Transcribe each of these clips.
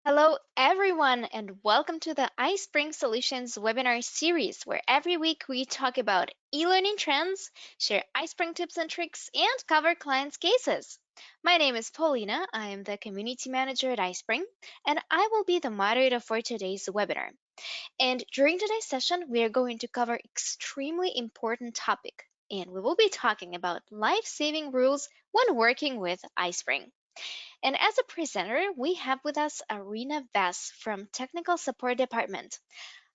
Hello, everyone, and welcome to the iSpring Solutions webinar series, where every week we talk about e-learning trends, share iSpring tips and tricks, and cover clients' cases. My name is Paulina. I am the community manager at iSpring, and I will be the moderator for today's webinar. And during today's session, we are going to cover extremely important topic, and we will be talking about life-saving rules when working with iSpring. And as a presenter, we have with us Arina Vess from Technical Support Department.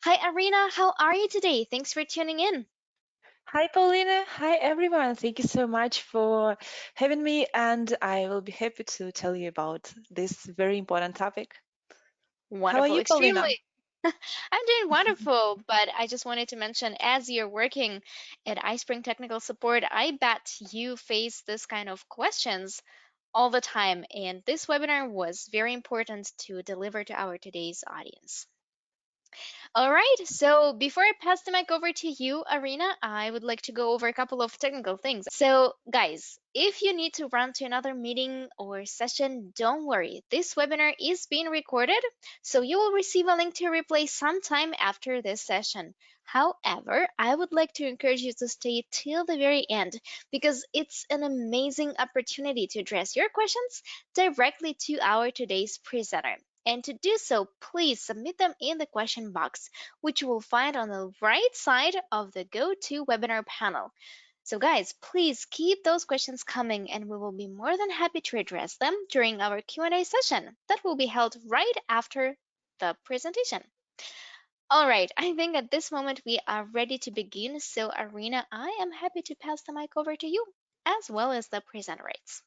Hi, Arina. How are you today? Thanks for tuning in. Hi, Paulina. Hi, everyone. Thank you so much for having me, and I will be happy to tell you about this very important topic. How are Wonderful. you, Paulina? Extremely. I'm doing wonderful, but I just wanted to mention as you're working at iSpring Technical Support, I bet you face this kind of questions all the time, and this webinar was very important to deliver to our today's audience. All right, so before I pass the mic over to you, Arina, I would like to go over a couple of technical things. So, guys, if you need to run to another meeting or session, don't worry. This webinar is being recorded, so you will receive a link to replay sometime after this session. However, I would like to encourage you to stay till the very end because it's an amazing opportunity to address your questions directly to our today's presenter. And to do so, please submit them in the question box, which you will find on the right side of the GoToWebinar panel. So guys, please keep those questions coming and we will be more than happy to address them during our Q&A session that will be held right after the presentation. All right, I think at this moment we are ready to begin. So Arina, I am happy to pass the mic over to you as well as the presenter rights.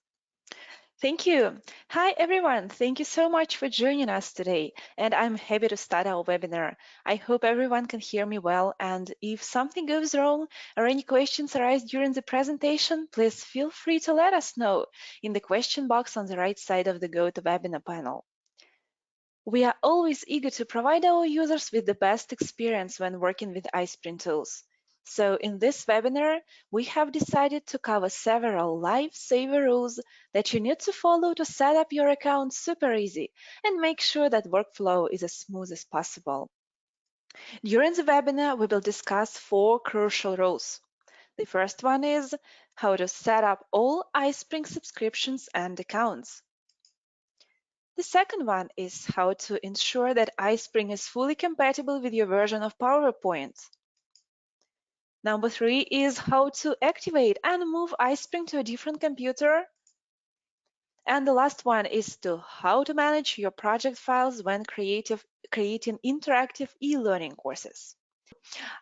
Thank you. Hi, everyone. Thank you so much for joining us today, and I'm happy to start our webinar. I hope everyone can hear me well, and if something goes wrong or any questions arise during the presentation, please feel free to let us know in the question box on the right side of the GoToWebinar panel. We are always eager to provide our users with the best experience when working with iSpring tools. So in this webinar, we have decided to cover several lifesaver rules that you need to follow to set up your account super easy and make sure that workflow is as smooth as possible. During the webinar, we will discuss 4 crucial rules. The first one is how to set up all iSpring subscriptions and accounts. The second one is how to ensure that iSpring is fully compatible with your version of PowerPoint. Number 3 is how to activate and move iSpring to a different computer. And the last one is how to manage your project files when creating interactive e-learning courses.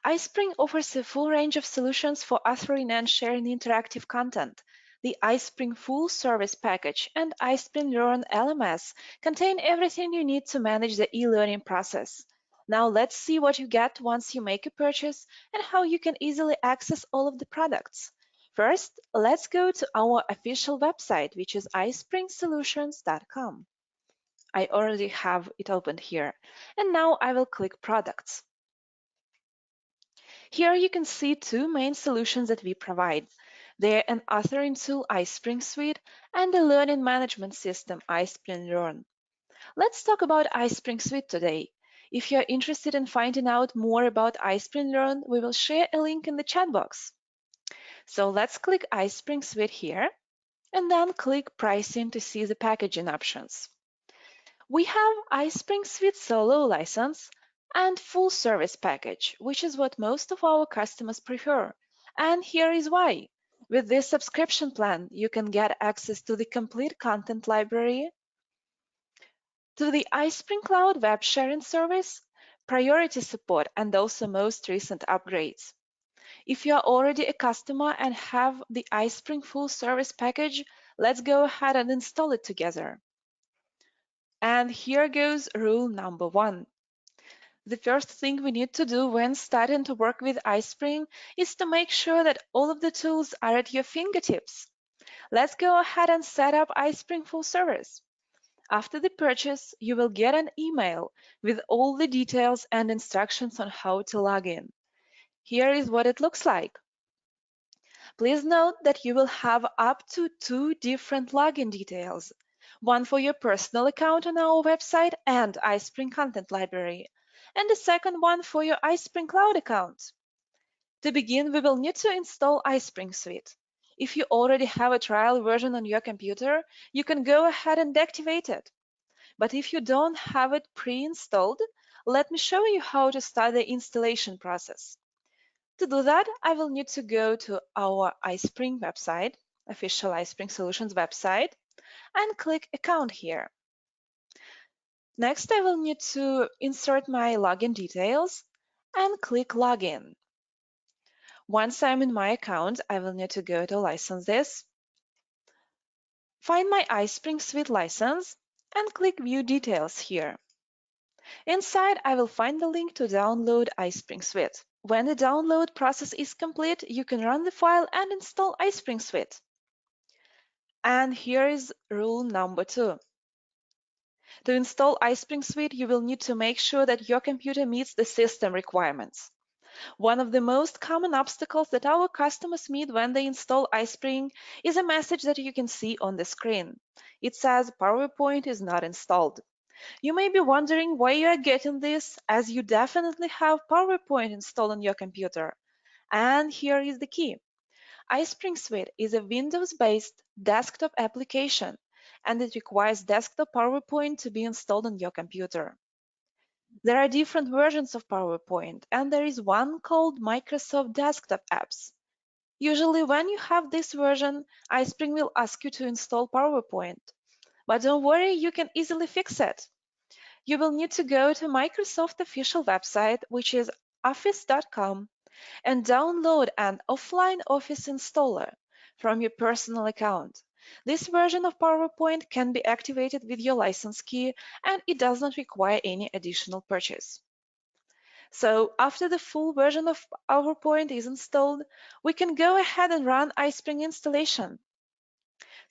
iSpring offers a full range of solutions for authoring and sharing interactive content. The iSpring Full Service Package and iSpring Learn LMS contain everything you need to manage the e-learning process. Now let's see what you get once you make a purchase and how you can easily access all of the products. First, let's go to our official website, which is iSpringSolutions.com. I already have it opened here. And now I will click Products. Here you can see 2 main solutions that we provide. They're an authoring tool, iSpring Suite, and the learning management system, iSpring Learn. Let's talk about iSpring Suite today. If you're interested in finding out more about iSpring Learn, we will share a link in the chat box. So let's click iSpring Suite here, and then click Pricing to see the packaging options. We have iSpring Suite Solo license and full service package, which is what most of our customers prefer. And here is why. With this subscription plan, you can get access to the complete content library, to the iSpring Cloud web sharing service, priority support, and also most recent upgrades. If you are already a customer and have the iSpring full service package, let's go ahead and install it together. And here goes rule number 1. The first thing we need to do when starting to work with iSpring is to make sure that all of the tools are at your fingertips. Let's go ahead and set up iSpring Full Service. After the purchase, you will get an email with all the details and instructions on how to log in. Here is what it looks like. Please note that you will have up to 2 different login details. one for your personal account on our website and iSpring Content Library, and the second one for your iSpring Cloud account. To begin, we will need to install iSpring Suite. If you already have a trial version on your computer, you can go ahead and activate it. But if you don't have it pre-installed, let me show you how to start the installation process. To do that, I will need to go to our iSpring website, official iSpring Solutions website, and click Account here. Next, I will need to insert my login details and click Login. Once I'm in my account, I will need to go to Licenses, find my iSpring Suite license, and click View Details here. Inside, I will find the link to download iSpring Suite. When the download process is complete, you can run the file and install iSpring Suite. And here is rule number 2. To install iSpring Suite, you will need to make sure that your computer meets the system requirements. One of the most common obstacles that our customers meet when they install iSpring is a message that you can see on the screen. It says PowerPoint is not installed. You may be wondering why you are getting this, as you definitely have PowerPoint installed on your computer. And here is the key. iSpring Suite is a Windows-based desktop application, and it requires desktop PowerPoint to be installed on your computer. There are different versions of PowerPoint, and there is one called Microsoft Desktop Apps. Usually, when you have this version, iSpring will ask you to install PowerPoint. But don't worry, you can easily fix it. You will need to go to Microsoft official website, which is office.com, and download an offline Office installer from your personal account. This version of PowerPoint can be activated with your license key, and it does not require any additional purchase. So after the full version of PowerPoint is installed, we can go ahead and run iSpring installation.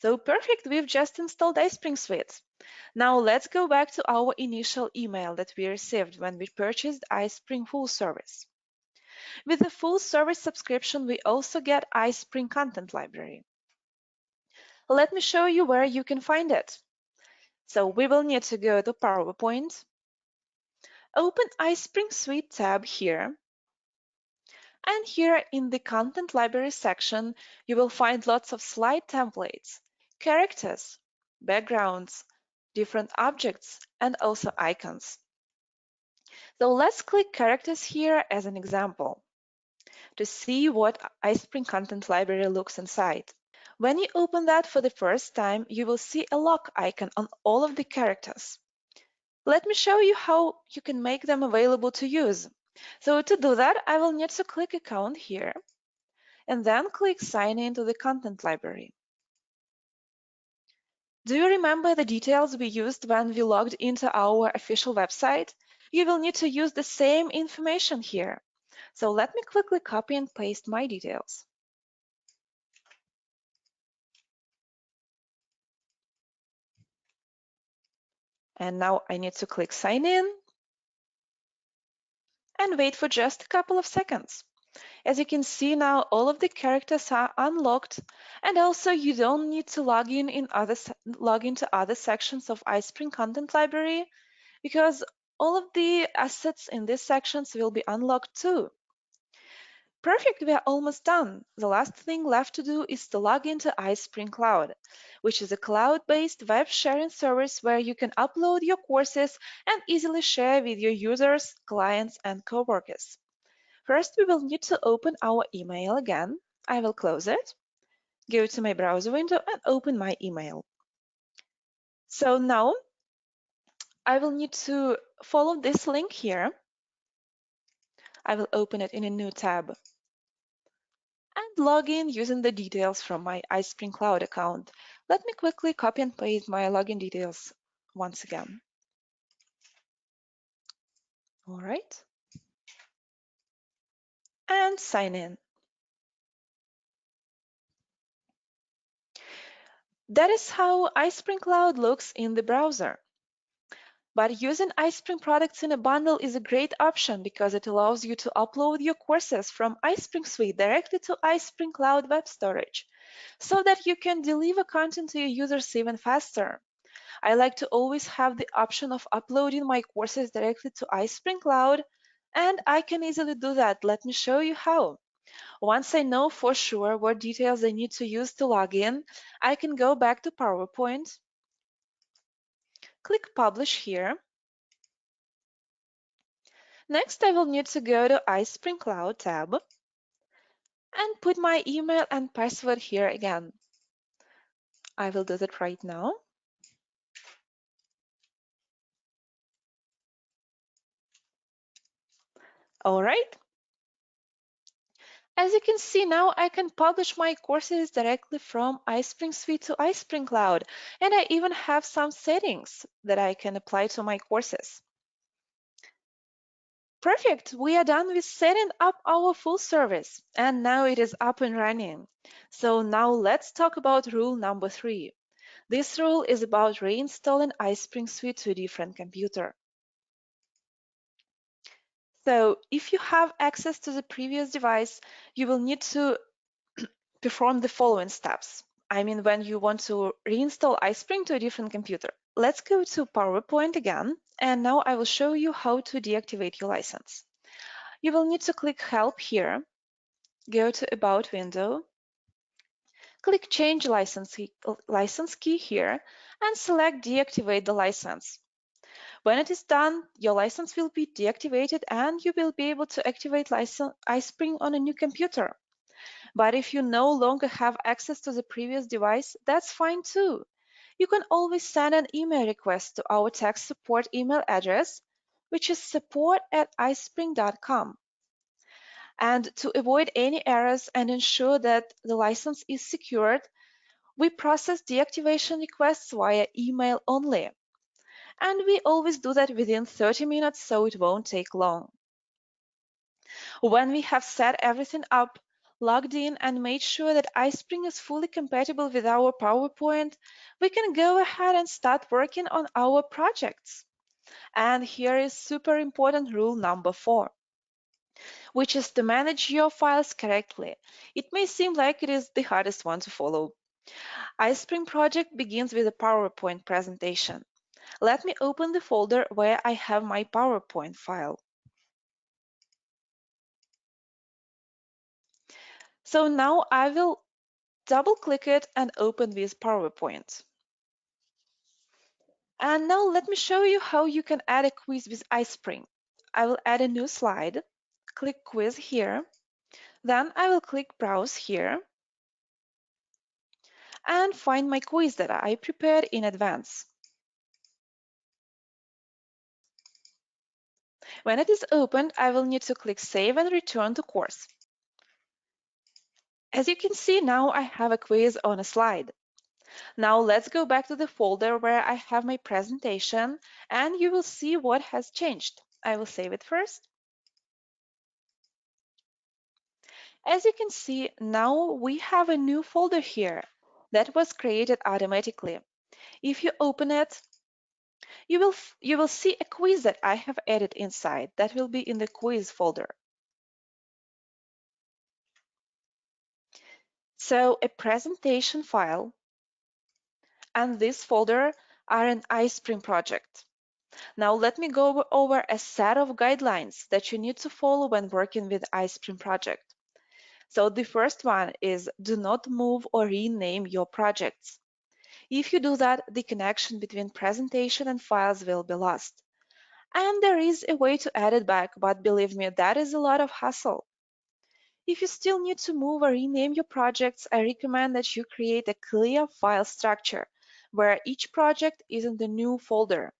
So perfect, we've just installed iSpring Suite. Now let's go back to our initial email that we received when we purchased iSpring Full Service. With the full service subscription, we also get iSpring Content Library. Let me show you where you can find it. So we will need to go to PowerPoint, open iSpring Suite tab here, and here in the Content Library section, you will find lots of slide templates, characters, backgrounds, different objects, and also icons. So let's click characters here as an example to see what iSpring Content Library looks inside. When you open that for the first time, you will see a lock icon on all of the characters. Let me show you how you can make them available to use. So to do that, I will need to click Account here and then click Sign in to the Content Library. Do you remember the details we used when we logged into our official website? You will need to use the same information here. So let me quickly copy and paste my details. And now I need to click Sign in and wait for just a couple of seconds. As you can see now, all of the characters are unlocked, and also you don't need to log into other sections of iSpring Content Library because all of the assets in these sections will be unlocked too. Perfect, we are almost done. The last thing left to do is to log into iSpring Cloud, which is a cloud-based web sharing service where you can upload your courses and easily share with your users, clients, and coworkers. First, we will need to open our email again. I will close it, go to my browser window and open my email. So now I will need to follow this link here. I will open it in a new tab and log in using the details from my iSpring Cloud account. Let me quickly copy and paste my login details once again. All right. And sign in. That is how iSpring Cloud looks in the browser. But using iSpring products in a bundle is a great option because it allows you to upload your courses from iSpring Suite directly to iSpring Cloud Web Storage so that you can deliver content to your users even faster. I like to always have the option of uploading my courses directly to iSpring Cloud, and I can easily do that. Let me show you how. Once I know for sure what details I need to use to log in, I can go back to PowerPoint, click Publish here. Next, I will need to go to iSpring Cloud tab and put my email and password here again. I will do that right now. All right. As you can see now, I can publish my courses directly from iSpring Suite to iSpring Cloud, and I even have some settings that I can apply to my courses. Perfect, we are done with setting up our full service, and now it is up and running. So now let's talk about rule number 3. This rule is about reinstalling iSpring Suite to a different computer. So if you have access to the previous device, you will need to perform the following steps. I mean, when you want to reinstall iSpring to a different computer. Let's go to PowerPoint again, and now I will show you how to deactivate your license. You will need to click Help here, go to About window, click Change license key here, and select Deactivate the license. When it is done, your license will be deactivated and you will be able to activate iSpring on a new computer. But if you no longer have access to the previous device, that's fine too. You can always send an email request to our tech support email address, which is support@ispring.com. And to avoid any errors and ensure that the license is secured, we process deactivation requests via email only. And we always do that within 30 minutes, so it won't take long. When we have set everything up, logged in, and made sure that iSpring is fully compatible with our PowerPoint, we can go ahead and start working on our projects. And here is super important rule number 4, which is to manage your files correctly. It may seem like it is the hardest one to follow. iSpring project begins with a PowerPoint presentation. Let me open the folder where I have my PowerPoint file. So now I will double click it and open this PowerPoint. And now let me show you how you can add a quiz with iSpring. I will add a new slide, click Quiz here, then I will click Browse here and find my quiz that I prepared in advance. When it is opened, I will need to click Save and return to course. As you can see, now I have a quiz on a slide. Now let's go back to the folder where I have my presentation and you will see what has changed. I will save it first. As you can see, now we have a new folder here that was created automatically. If you open it, you will see a quiz that I have added inside that will be in the quiz folder. So a presentation file and this folder are an iSpring project. Now let me go over a set of guidelines that you need to follow when working with iSpring project. So the first one is do not move or rename your projects. If you do that, the connection between presentation and files will be lost. And there is a way to add it back, but believe me, that is a lot of hassle. If you still need to move or rename your projects, I recommend that you create a clear file structure where each project is in the new folder.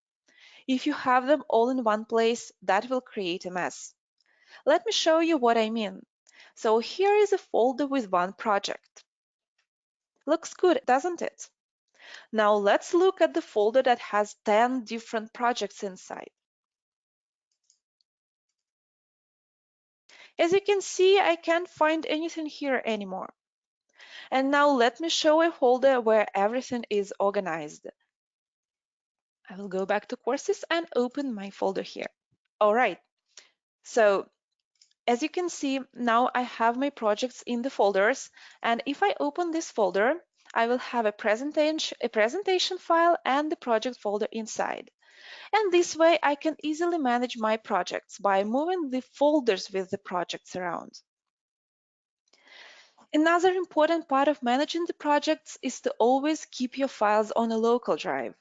If you have them all in one place, that will create a mess. Let me show you what I mean. So here is a folder with one project. Looks good, doesn't it? Now let's look at the folder that has 10 different projects inside. As you can see, I can't find anything here anymore. And now let me show a folder where everything is organized. I will go back to courses and open my folder here. All right, so as you can see, now I have my projects in the folders, and if I open this folder, I will have a presentation file and the project folder inside. And this way I can easily manage my projects by moving the folders with the projects around. Another important part of managing the projects is to always keep your files on a local drive.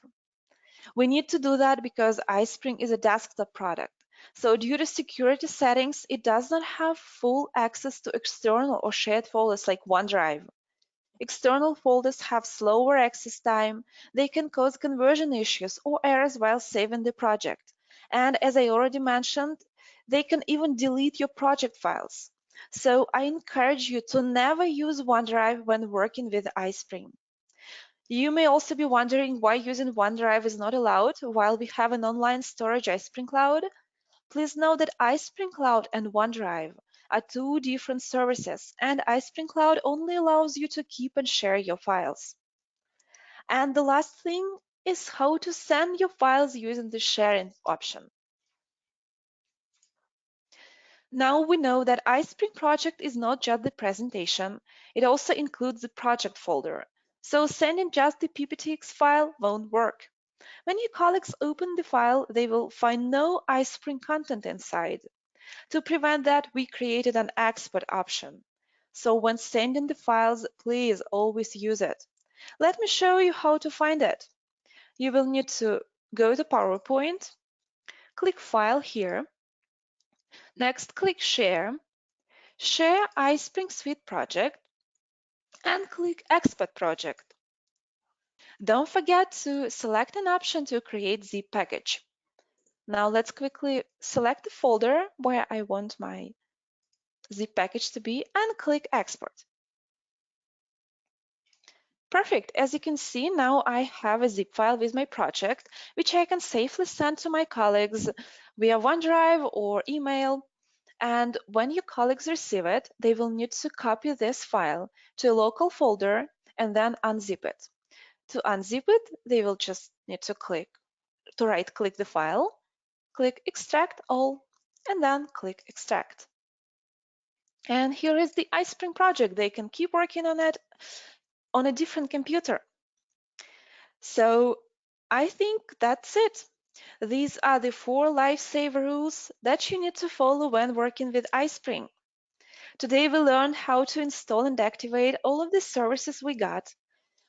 We need to do that because iSpring is a desktop product. So due to security settings, it does not have full access to external or shared folders like OneDrive. External folders have slower access time, they can cause conversion issues or errors while saving the project. And as I already mentioned, they can even delete your project files. So I encourage you to never use OneDrive when working with iSpring. You may also be wondering why using OneDrive is not allowed while we have an online storage iSpring Cloud. Please know that iSpring Cloud and OneDrive are two different services, and iSpring Cloud only allows you to keep and share your files. And the last thing is how to send your files using the sharing option. Now we know that iSpring project is not just the presentation, it also includes the project folder. So sending just the PPTX file won't work. When your colleagues open the file, they will find no iSpring content inside. To prevent that, we created an export option. So when sending the files, please always use it. Let me show you how to find it. You will need to go to PowerPoint, click File here. Next, click Share, share iSpring Suite project, and click Export project. Don't forget to select an option to create zip package. Now let's quickly select the folder where I want my zip package to be and click Export. Perfect. As you can see, now I have a zip file with my project, which I can safely send to my colleagues via OneDrive or email. And when your colleagues receive it, they will need to copy this file to a local folder and then unzip it. To unzip it, they will just need to right-click the file, click Extract All, and then click Extract. And here is the iSpring project. They can keep working on it on a different computer. So I think that's it. These are the 4 lifesaver rules that you need to follow when working with iSpring. Today we learned how to install and activate all of the services we got.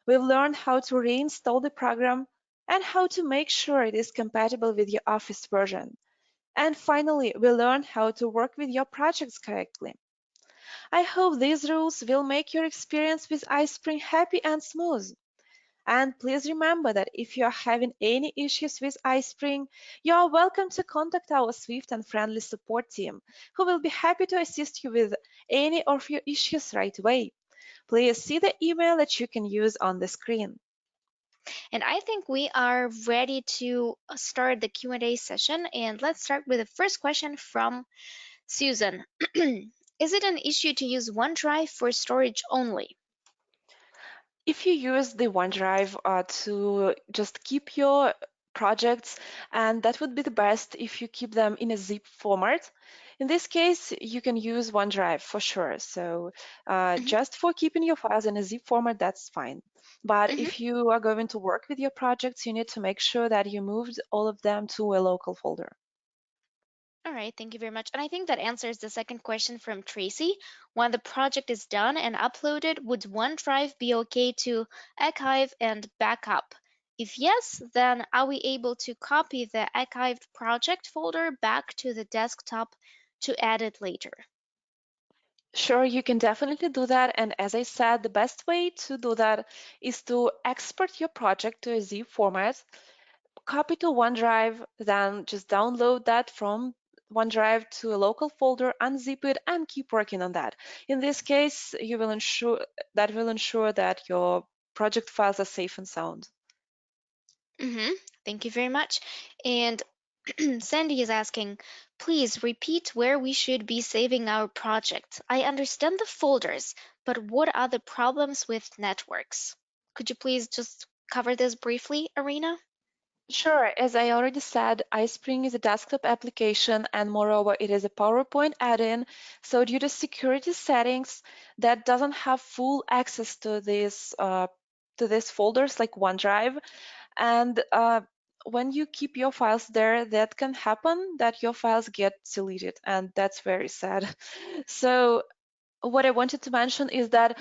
We've learned how to reinstall the program and how to make sure it is compatible with your Office version. And finally, we learned how to work with your projects correctly. I hope these rules will make your experience with iSpring happy and smooth. And please remember that if you are having any issues with iSpring, you are welcome to contact our swift and friendly support team, who will be happy to assist you with any of your issues right away. Please see the email that you can use on the screen. And I think we are ready to start the Q&A session. And let's start with the first question from Susan. Is it an issue to use OneDrive for storage only? If you use the OneDrive to just keep your projects, and that would be the best if you keep them in a zip format. In this case, you can use OneDrive for sure. So Mhm, just for keeping your files in a zip format, that's fine. But mhm. if you are going to work with your projects, you need to make sure that you moved all of them to a local folder. All right, thank you very much. And I think that answers the second question from Tracy. When the project is done and uploaded, would OneDrive be okay to archive and backup? If yes, then are we able to copy the archived project folder back to the desktop to add it later? Sure, you can definitely do that. And as I said, the best way to do that is to export your project to a zip format, copy to OneDrive, then just download that from OneDrive to a local folder, unzip it, and keep working on that. In this case, you will ensure that your project files are safe and sound. Mm-hmm. Thank you very much. And Sandy is asking, please repeat where we should be saving our project. I understand the folders, but what are the problems with networks? Could you please just cover this briefly, Arena? Sure, as I already said, iSpring is a desktop application and moreover, it is a PowerPoint add-in. So due to security settings, that doesn't have full access to this to these folders like OneDrive, and when you keep your files there, that can happen that your files get deleted, and that's very sad. So what I wanted to mention is that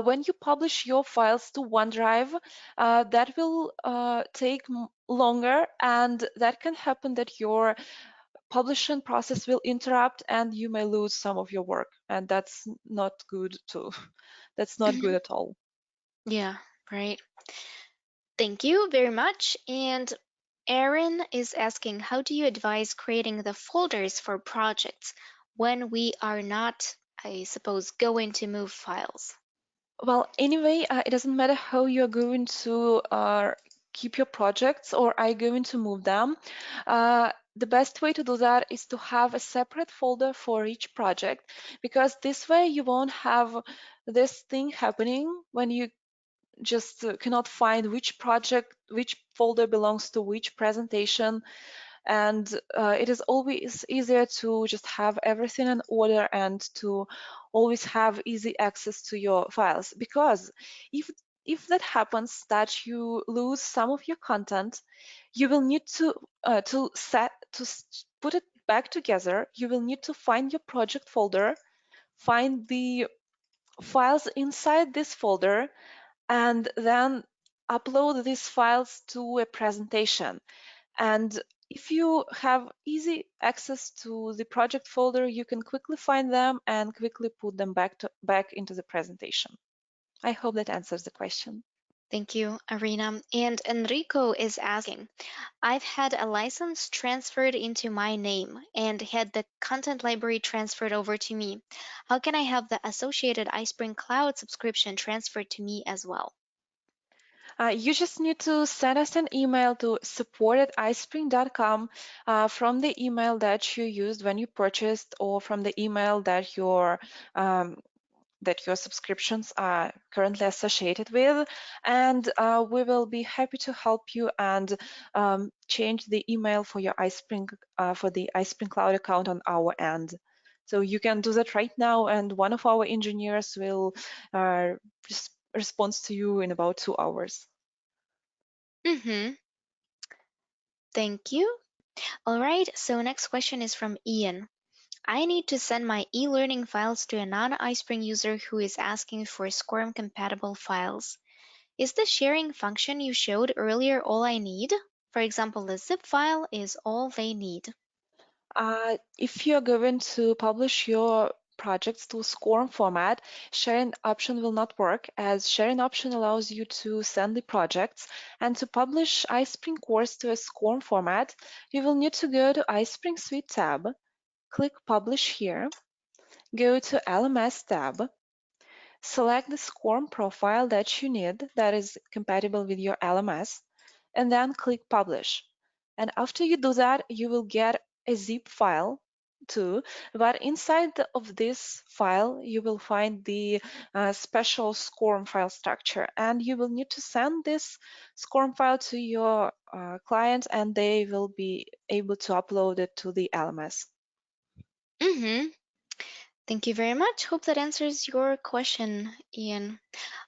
when you publish your files to OneDrive, that will take longer, and that can happen that your publishing process will interrupt and you may lose some of your work, and that's not good too. That's not good Mhm. at all. Yeah, right. Thank you very much. And Erin is asking, how do you advise creating the folders for projects when we are not, I suppose, going to move files? Well, anyway, it doesn't matter how you're going to keep your projects or are you going to move them. The best way to do that is to have a separate folder for each project, because this way you won't have this thing happening when you just cannot find which project, which folder belongs to which presentation. And it is always easier to just have everything in order and to always have easy access to your files, because if that happens that you lose some of your content, you will need to put it back together. You will need to find your project folder, find the files inside this folder, and then upload these files to a presentation. And if you have easy access to the project folder, you can quickly find them and quickly put them back into the presentation. I hope that answers the question. Thank you, Arena. And Enrico is asking, I've had a license transferred into my name and had the content library transferred over to me. How can I have the associated iSpring Cloud subscription transferred to me as well? You just need to send us an email to support@ispring.com from the email that you used when you purchased, or from the email um, that your subscriptions are currently associated with, and we will be happy to help you and change the email for your iSpring for the iSpring Cloud account on our end. So you can do that right now, and one of our engineers will uh, respond to you in about 2 hours. Mm-hmm. Thank you. All right, so next question is from Ian. I need to send my e-learning files to a non-iSpring user who is asking for SCORM compatible files. Is the sharing function you showed earlier all I need? For example, the zip file is all they need. If you're going to publish your projects to SCORM format, sharing option will not work, as sharing option allows you to send the projects, and to publish iSpring course to a SCORM format, you will need to go to iSpring Suite tab, click Publish here, go to LMS tab, select the SCORM profile that you need that is compatible with your LMS, and then click Publish. And after you do that, you will get a zip file too, but inside of this file, you will find the special SCORM file structure, and you will need to send this SCORM file to your client, and they will be able to upload it to the LMS. Mm-hmm. Thank you very much. Hope that answers your question, Ian.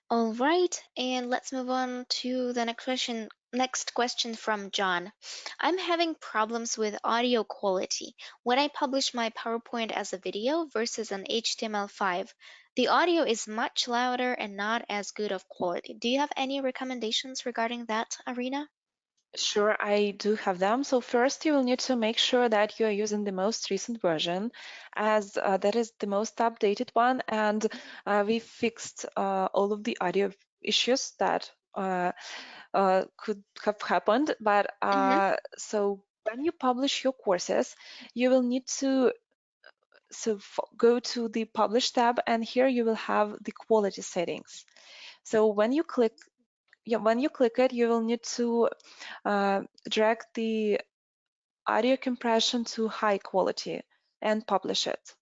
All right, and let's move on to the next question. Next question from John. I'm having problems with audio quality. When I publish my PowerPoint as a video versus an HTML5, the audio is much louder and not as good of quality. Do you have any recommendations regarding that, Arena? Sure, I do have them. So first, you will need to make sure that you are using the most recent version, as that is the most updated one, and we fixed all of the audio issues that could have happened. But Mm-hmm. so when you publish your courses, you will need to go to the Publish tab, and here you will have the quality settings. So when you click it, you will need to drag the audio compression to high quality and publish it.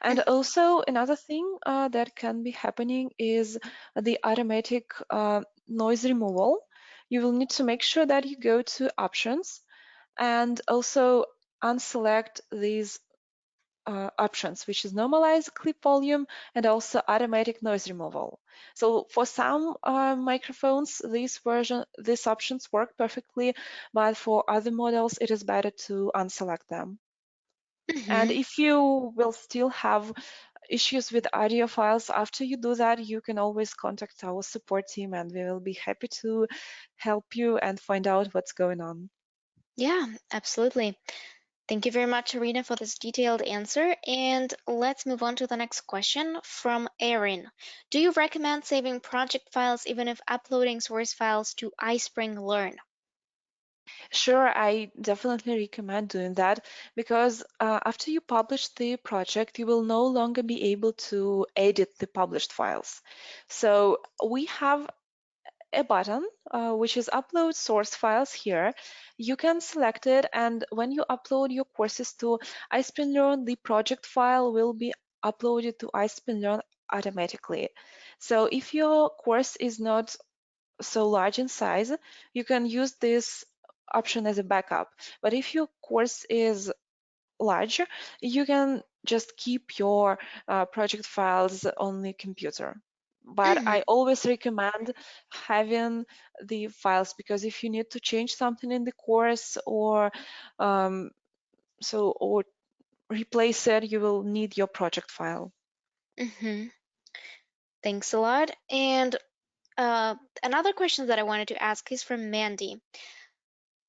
And also another thing that can be happening is the automatic noise removal. You will need to make sure that you go to options and also unselect these options, which is normalize clip volume and also automatic noise removal. So for some microphones, these options work perfectly, but for other models, it is better to unselect them. And Mm-hmm. if you will still have issues with audio files after you do that, you can always contact our support team and we will be happy to help you and find out what's going on. Yeah, absolutely. Thank you very much, Arena, for this detailed answer. And let's move on to the next question from Erin. Do you recommend saving project files even if uploading source files to iSpring Learn? Sure, I definitely recommend doing that because after you publish the project, you will no longer be able to edit the published files. So we have a button which is upload source files here. You can select it, and when you upload your courses to iSpring Learn, the project file will be uploaded to iSpring Learn automatically. So if your course is not so large in size, you can use this option as a backup. But if your course is large, you can just keep your project files on the computer. But Mm-hmm. I always recommend having the files because if you need to change something in the course um, or replace it, you will need your project file. Mm-hmm. Thanks a lot. And uh, another question that I wanted to ask is from Mandy.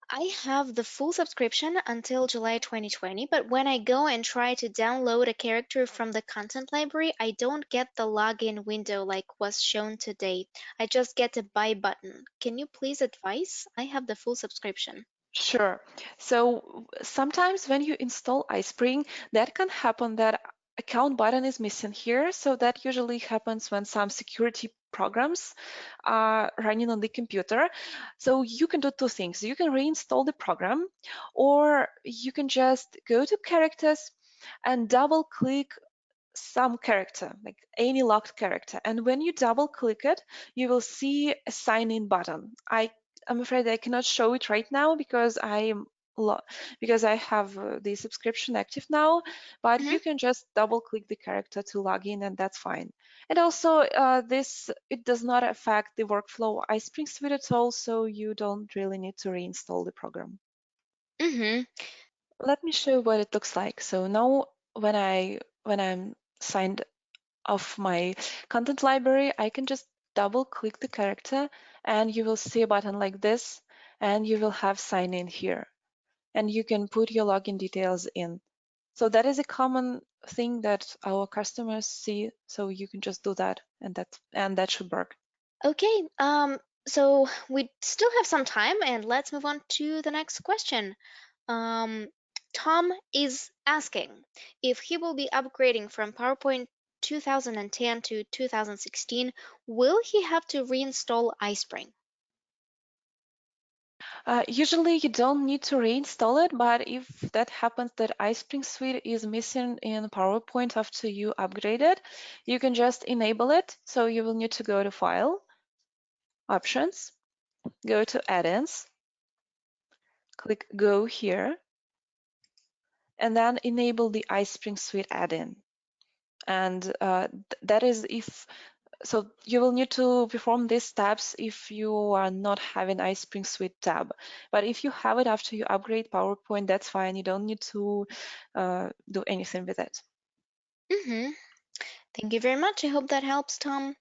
I have the full subscription until July 2020, but when I go and try to download a character from the content library, I don't get the login window like was shown today. I just get a buy button. Can you please advise? I have the full subscription. Sure. So sometimes when you install iSpring, that can happen that account button is missing here. So that usually happens when some security programs are running on the computer. So you can do two things. You can reinstall the program, or you can just go to characters and double click some character, like any locked character. And when you double click it, you will see a sign in button. I'm afraid I cannot show it right now because because I have the subscription active now, but Hmm. you can just double click the character to log in and that's fine. And also it does not affect the workflow iSpring Suite at all, so you don't really need to reinstall the program. Mm-hmm. Let me show what it looks like. So now when I'm signed of my content library, I can just double click the character and you will see a button like this and you will have sign in here and you can put your login details in. So that is a common thing that our customers see. So you can just do that and that should work. Okay, so we still have some time, and let's move on to the next question. Um, Tom is asking if he will be upgrading from PowerPoint 2010 to 2016, will he have to reinstall iSpring? Usually you don't need to reinstall it, but if that happens that iSpring Suite is missing in PowerPoint after you upgrade it, you can just enable it. So you will need to go to File, Options, go to Add-ins, click Go here, and then enable the iSpring Suite add-in. And that is if so you will need to perform these steps if you are not having iSpring Suite tab. But if you have it after you upgrade PowerPoint, that's fine. You don't need to do anything with it. Mm-hmm. Thank you very much. I hope that helps, Tom.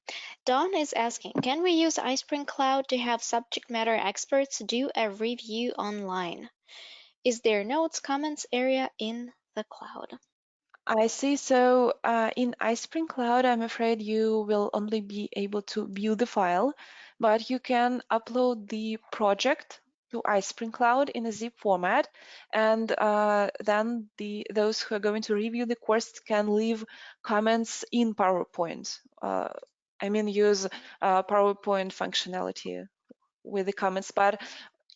Don is asking, can we use iSpring Cloud to have subject matter experts do a review online? Is there notes, comments area in the cloud? I see. So in iSpring Cloud, I'm afraid you will only be able to view the file, but you can upload the project to iSpring Cloud in a zip format, and then those who are going to review the course can leave comments in PowerPoint. I mean, use PowerPoint functionality with the comments, but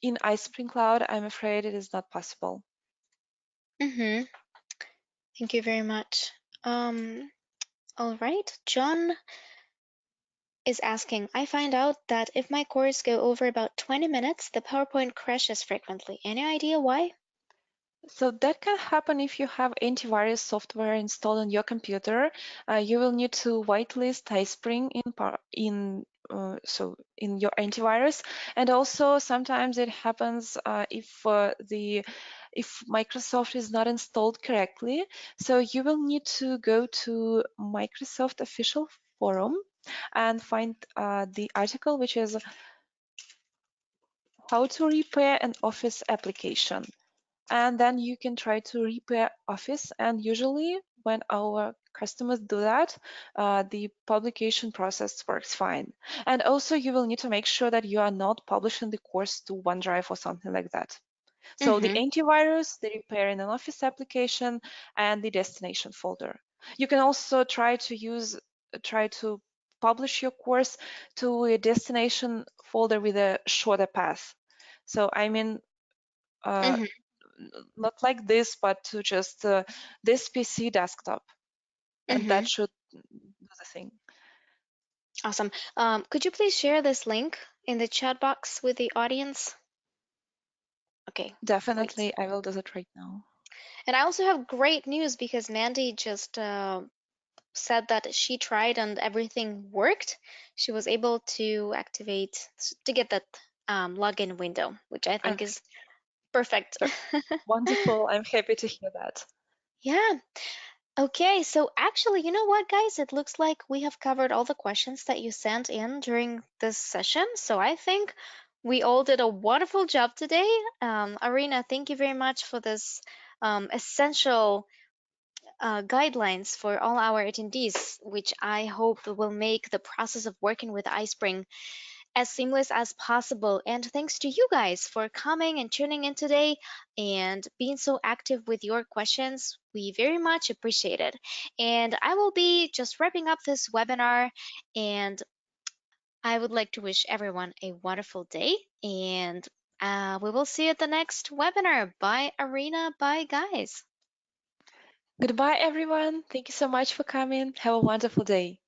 in iSpring Cloud, I'm afraid it is not possible. Mm-hmm. Thank you very much. Um, all right. John is asking, I find out that if my course go over about 20 minutes, the PowerPoint crashes frequently. Any idea why? So that can happen if you have antivirus software installed on your computer. You will need to whitelist iSpring in your antivirus, and also sometimes it happens if Microsoft is not installed correctly. So you will need to go to Microsoft official forum and find the article which is how to repair an Office application, and then you can try to repair Office. And usually when our customers do that, the publication process works fine. And also you will need to make sure that you are not publishing the course to OneDrive or something like that. So the Mm-hmm. antivirus, the repair in an Office application, and the destination folder. You can also try to publish your course to a destination folder with a shorter path. So I mean, uh, Mm-hmm. not like this, but to just this PC desktop, and Mm-hmm. that should do the thing. Awesome. Could you please share this link in the chat box with the audience? Okay, great. Definitely, I will do that right now. And I also have great news because Mandy just said that she tried and everything worked. She was able to to get that login window, which I I'm think is perfect. so wonderful. I'm happy to hear that. Yeah. Okay, so actually, you know what, guys? It looks like we have covered all the questions that you sent in during this session. So I think we all did a wonderful job today. Arena, thank you very much for this essential guidelines for all our attendees, which I hope will make the process of working with iSpring as seamless as possible. And thanks to you guys for coming and tuning in today and being so active with your questions. We very much appreciate it. And I will be just wrapping up this webinar, and I would like to wish everyone a wonderful day. And we will see you at the next webinar. Bye, Arena. Bye, guys. Goodbye, everyone. Thank you so much for coming. Have a wonderful day.